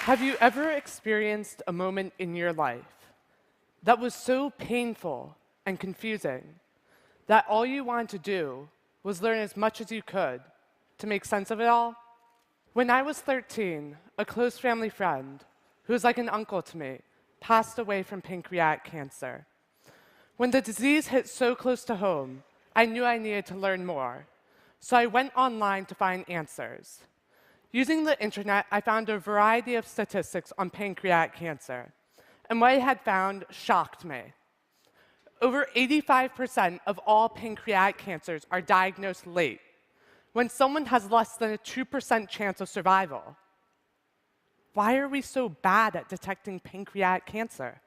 Have you ever experienced a moment in your life that was so painful and confusing that all you wanted to do was learn as much as you could to make sense of it all? When I was 13, a close family friend, who was like an uncle to me, passed away from pancreatic cancer. When the disease hit so close to home, I knew I needed to learn more. So I went online to find answers. Using the internet, I found a variety of statistics on pancreatic cancer. And what I had found shocked me. Over 85% of all pancreatic cancers are diagnosed late, when someone has less than a 2% chance of survival. Why are we so bad at detecting pancreatic cancer?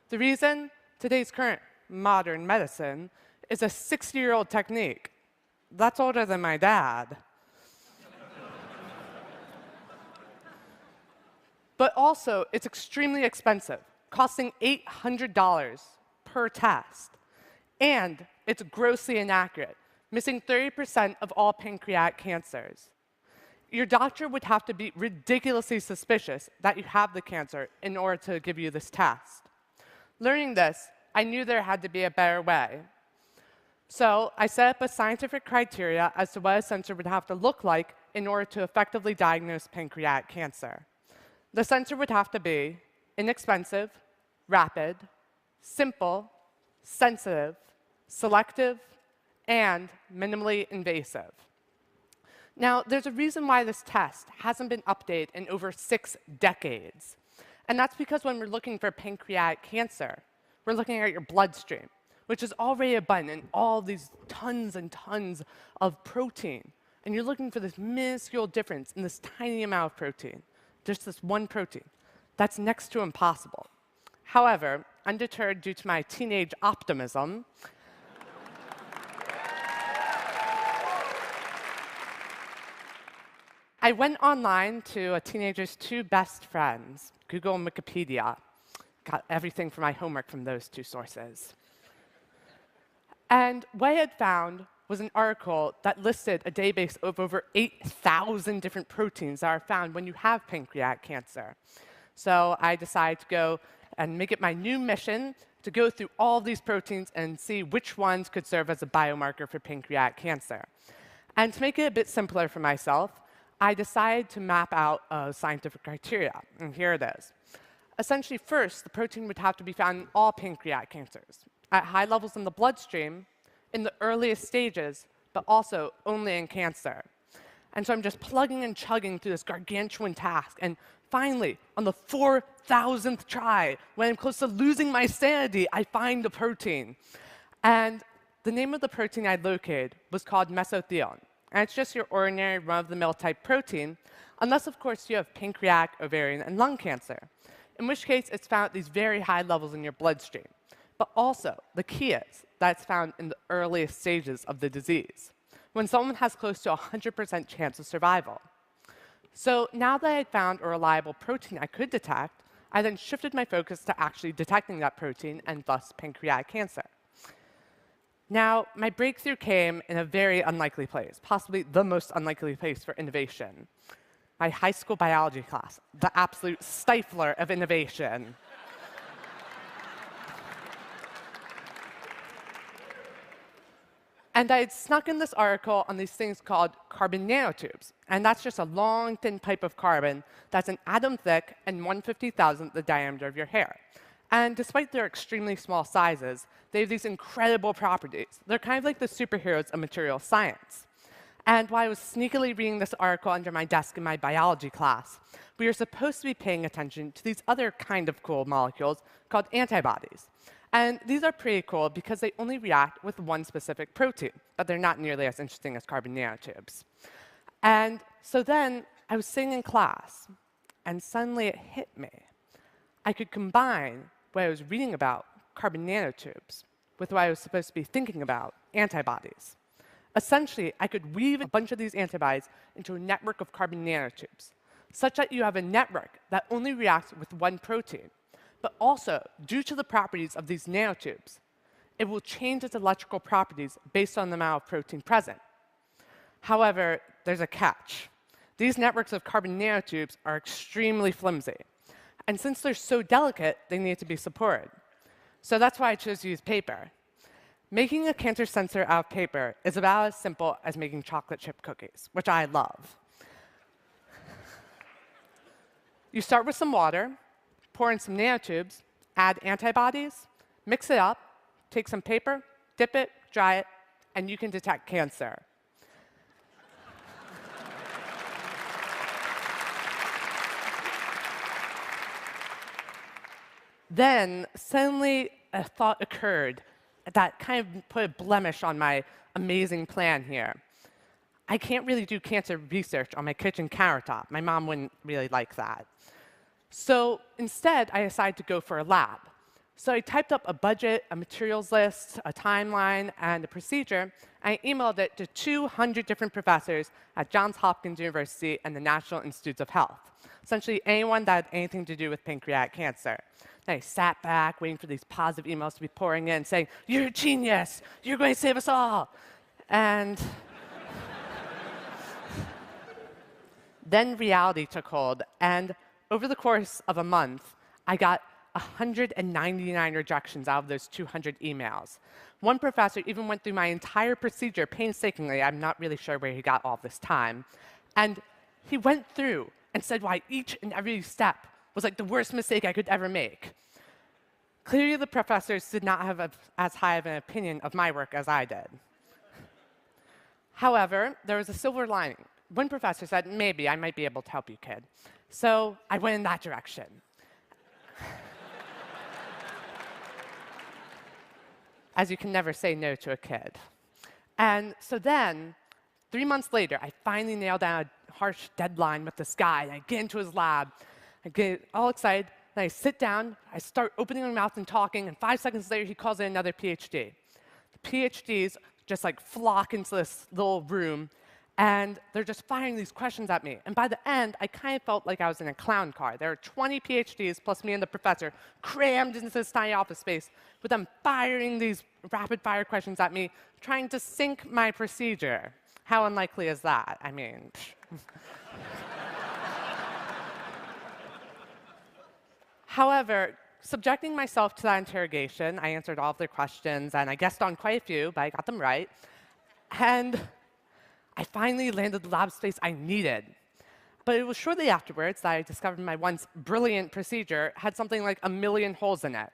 The reason: today's current modern medicine is a 60-year-old technique. That's older than my dad. But also, it's extremely expensive, costing $800 per test. And it's grossly inaccurate, missing 30% of all pancreatic cancers. Your doctor would have to be ridiculously suspicious that you have the cancer in order to give you this test. Learning this, I knew there had to be a better way. So I set up a scientific criteria as to what a sensor would have to look like in order to effectively diagnose pancreatic cancer. The sensor would have to be inexpensive, rapid, simple, sensitive, selective, and minimally invasive. Now, there's a reason why this test hasn't been updated in over 6 decades. And that's because when we're looking for pancreatic cancer, we're looking at your bloodstream, which is already abundant in all these tons and tons of protein. And you're looking for this minuscule difference in this tiny amount of protein. Just this one protein. That's next to impossible. However, undeterred due to my teenage optimism, I went online to a teenager's 2 best friends, Google and Wikipedia. Got everything for my homework from those 2 sources. And what I had found was an article that listed a database of over 8,000 different proteins that are found when you have pancreatic cancer. So I decided to go and make it my new mission to go through all of these proteins and see which ones could serve as a biomarker for pancreatic cancer. And to make it a bit simpler for myself, I decided to map out a scientific criteria. And here it is. Essentially, first, the protein would have to be found in all pancreatic cancers, at high levels in the bloodstream, in the earliest stages, but also only in cancer. And so I'm just plugging and chugging through this gargantuan task. And finally, on the 4,000th try, when I'm close to losing my sanity, I find the protein. And the name of the protein I located was called mesothelin. And it's just your ordinary run-of-the-mill type protein, unless, of course, you have pancreatic, ovarian, and lung cancer, in which case it's found at these very high levels in your bloodstream. But also, the key is that it's found in the earliest stages of the disease, when someone has close to a 100% chance of survival. So now that I had found a reliable protein I could detect, I then shifted my focus to actually detecting that protein and thus pancreatic cancer. Now, my breakthrough came in a very unlikely place, possibly the most unlikely place for innovation. My high school biology class, the absolute stifler of innovation. And I had snuck in this article on these things called carbon nanotubes. And that's just a long, thin pipe of carbon that's an atom thick and 1/50,000th the diameter of your hair. And despite their extremely small sizes, they have these incredible properties. They're kind of like the superheroes of material science. And while I was sneakily reading this article under my desk in my biology class, we were supposed to be paying attention to these other kind of cool molecules called antibodies. And these are pretty cool because they only react with one specific protein, but they're not nearly as interesting as carbon nanotubes. And so then I was sitting in class, and suddenly it hit me. I could combine what I was reading about, carbon nanotubes, with what I was supposed to be thinking about, antibodies. Essentially, I could weave a bunch of these antibodies into a network of carbon nanotubes, such that you have a network that only reacts with one protein. But also, due to the properties of these nanotubes, it will change its electrical properties based on the amount of protein present. However, there's a catch. These networks of carbon nanotubes are extremely flimsy. And since they're so delicate, they need to be supported. So that's why I chose to use paper. Making a cancer sensor out of paper is about as simple as making chocolate chip cookies, which I love. You start with some water, pour in some nanotubes, add antibodies, mix it up, take some paper, dip it, dry it, and you can detect cancer. Then, suddenly, a thought occurred that kind of put a blemish on my amazing plan here. I can't really do cancer research on my kitchen countertop. My mom wouldn't really like that. So instead, I decided to go for a lab. So I typed up a budget, a materials list, a timeline, and a procedure, and I emailed it to 200 different professors at Johns Hopkins University and the National Institutes of Health, essentially anyone that had anything to do with pancreatic cancer. And I sat back, waiting for these positive emails to be pouring in, saying, "You're a genius! You're going to save us all!" And then reality took hold, and over the course of a month, I got 199 rejections out of those 200 emails. One professor even went through my entire procedure painstakingly. I'm not really sure where he got all this time. And he went through and said why each and every step was like the worst mistake I could ever make. Clearly, the professors did not have as high of an opinion of my work as I did. However, there was a silver lining. One professor said, "Maybe I might be able to help you, kid." So I went in that direction. As you can never say no to a kid. And so then, 3 months later, I finally nailed down a harsh deadline with this guy. And I get into his lab. I get all excited. Then I sit down. I start opening my mouth and talking. And 5 seconds later, he calls in another PhD. The PhDs just like flock into this little room. And they're just firing these questions at me. And by the end, I kind of felt like I was in a clown car. There were 20 PhDs plus me and the professor crammed into this tiny office space with them firing these rapid-fire questions at me, trying to sync my procedure. How unlikely is that? I mean, However, subjecting myself to that interrogation, I answered all of their questions, and I guessed on quite a few, but I got them right. And I finally landed the lab space I needed. But it was shortly afterwards that I discovered my once brilliant procedure had something like 1 million holes in it.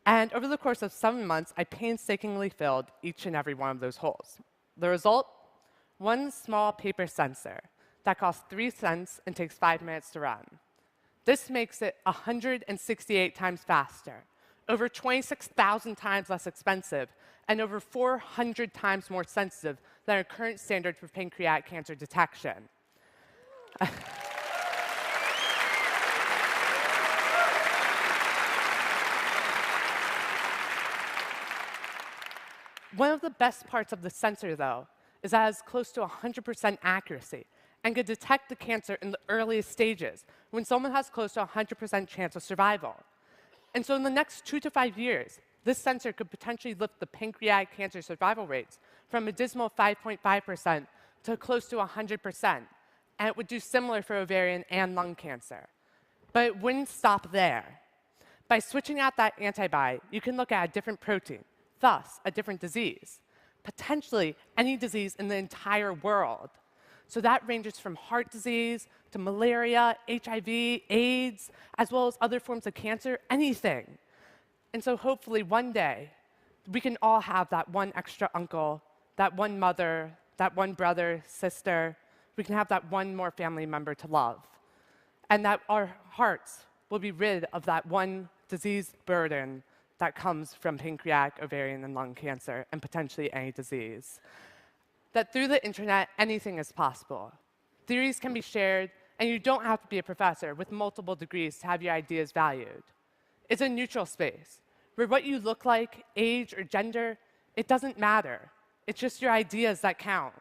And over the course of 7 months, I painstakingly filled each and every one of those holes. The result? One small paper sensor that costs 3 cents and takes 5 minutes to run. This makes it 168 times faster, over 26,000 times less expensive, and over 400 times more sensitive than our current standard for pancreatic cancer detection. One of the best parts of the sensor, though, is that it has close to 100% accuracy and can detect the cancer in the earliest stages when someone has close to 100% chance of survival. And so in the next 2 to 5 years, this sensor could potentially lift the pancreatic cancer survival rates from a dismal 5.5% to close to 100%. And it would do similar for ovarian and lung cancer. But it wouldn't stop there. By switching out that antibody, you can look at a different protein, thus a different disease, potentially any disease in the entire world. So that ranges from heart disease to malaria, HIV, AIDS, as well as other forms of cancer, anything. And so hopefully one day, we can all have that one extra uncle, that one mother, that one brother, sister. We can have that one more family member to love. And that our hearts will be rid of that one disease burden that comes from pancreatic, ovarian, and lung cancer, and potentially any disease. That through the internet, anything is possible. Theories can be shared, and you don't have to be a professor with multiple degrees to have your ideas valued. It's a neutral space, where what you look like, age, or gender, it doesn't matter. It's just your ideas that count.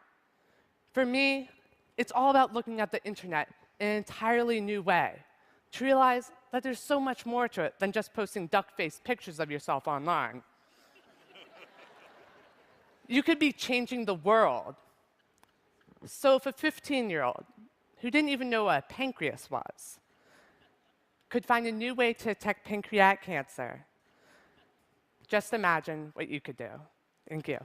For me, it's all about looking at the internet in an entirely new way, to realize that there's so much more to it than just posting duck-faced pictures of yourself online. You could be changing the world. So if a 15-year-old who didn't even know what a pancreas was, could find a new way to detect pancreatic cancer. Just imagine what you could do. Thank you.